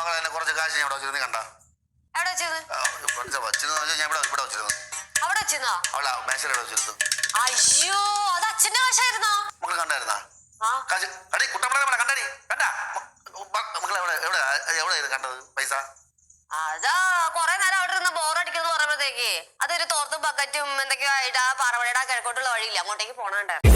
മകളെ കുറച്ച് കാശ് ഞാൻ ഇവിടെ വെച്ചിരുന്നു കണ്ട. എവിടെ വെച്ചത്? ഞാൻ ഇവിടെ വെച്ചിരുന്നു. അവിടെ വെച്ചിരുന്നോ? അവളെ മേശയുടെ വെച്ചിരുന്നു. അയ്യോ, അത് അച്ഛന്റെ കാശായിരുന്നോ? മക്കള് കണ്ടായിരുന്നാ കാശ്? അടി കുട്ടമ്പളെ കണ്ടടി കണ്ട മക്കളെ എവിടെ കണ്ടത് പൈസ? അതാ കൊറേ നേരം അവിടെ ഇരുന്ന് ബോറടിക്കുന്നു പറയുമ്പോഴത്തേക്ക് അതൊരു തോർത്തും ബക്കറ്റും എന്തൊക്കെയോ ആയിട്ട് ആ പാറവടയുടെ കിഴക്കോട്ടുള്ള വഴിയില്ല അങ്ങോട്ടേക്ക് പോണുണ്ടായിരുന്നു.